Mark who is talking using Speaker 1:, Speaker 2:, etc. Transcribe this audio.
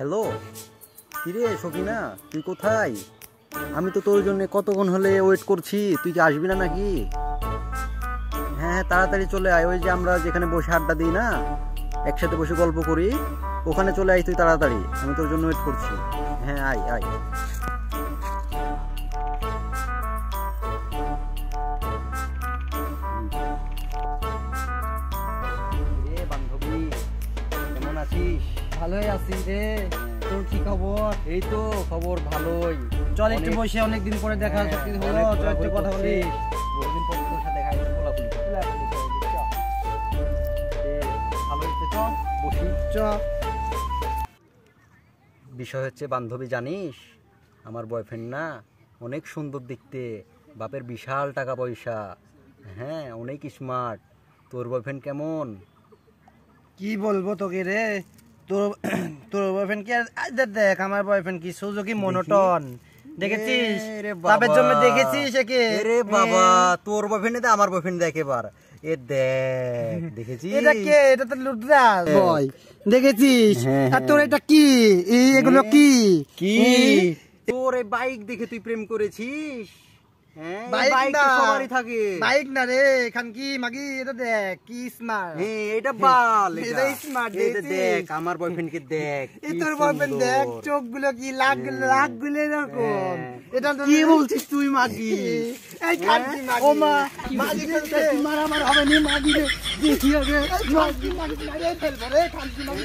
Speaker 1: Hello, কিরে সকিনা, তুই কোথায়? আমি তো তোর জন্য কতক্ষণ হলে ওয়েট করছি, তুই কি আসবি না নাকি? হ্যাঁ হ্যাঁ, তাড়াতাড়ি চলে আয়। ওই যে আমরা যেখানে বসে আড্ডা দিই না, একসাথে বসে গল্প করি, ওখানে চলে আয় তুই তাড়াতাড়ি। আমি তোর জন্য ওয়েট করছি। হ্যাঁ আয় আয়। রে বান্ধবী, কেমন আছিস?
Speaker 2: ভালোই আছি রে। তোর কি খবর?
Speaker 1: এই তো খবর ভালোই।
Speaker 2: চল একটু বসে, অনেকদিন পরে দেখা সাক্ষাৎ হলো, চল একটু কথা বলি।
Speaker 1: বহুদিন পর তোর সাথে দেখা হয়েছে, কোলাকুলি। ভালো হচ্ছে, চল বসি।
Speaker 2: চল।
Speaker 1: বিষয় হচ্ছে বান্ধবী, জানিস আমার বয়ফ্রেন্ড না অনেক সুন্দর দেখতে, বাপের বিশাল টাকা পয়সা, হ্যাঁ অনেক স্মার্ট। তোর বয়ফ্রেন্ড কেমন?
Speaker 2: কি বলবো তোকে রে, তোর তোর বয়ফ্রেন্ড কি? দেখ আমার বয়ফ্রেন্ড কি সুজুকি মোনোটন, দেখেছিস? বাপের জন্য দেখেছিস একে?
Speaker 1: রে বাবা, তোর বয়ফ্রেন্ড দে, আমার বয়ফ্রেন্ড দেখ এবার। এ দেখ, দেখেছিস?
Speaker 2: এটা কে? এটা তো লুটরাজ বয়, দেখেছিস? আর তোর এটা কি? এগুলো কি
Speaker 1: কি? তোর এই বাইক দেখে তুই প্রেম করেছিস? হ্যাঁ,
Speaker 2: বাইক
Speaker 1: তো সবারই থাকে।
Speaker 2: বাইক না রে, এখান কি মাগি, এটা দেখ কি স্মার্ট।
Speaker 1: হ্যাঁ, এটা বাল,
Speaker 2: এটা স্মার্ট।
Speaker 1: দেখ আমার বয়ফ্রেন্ডকে দেখ।
Speaker 2: এই তোর বয়ফ্রেন্ড দেখ, চোখগুলো কি লাখ লাখ গুলো এরকম। এটা
Speaker 1: কি বলছিস তুই মাগি?
Speaker 2: এই খানকি মাগি, ও মা মাগি রে, মারামার হবে নি মাগি রে, কি হবে মাগি মাগি মারে ফেলবো রে খানকি মাগি।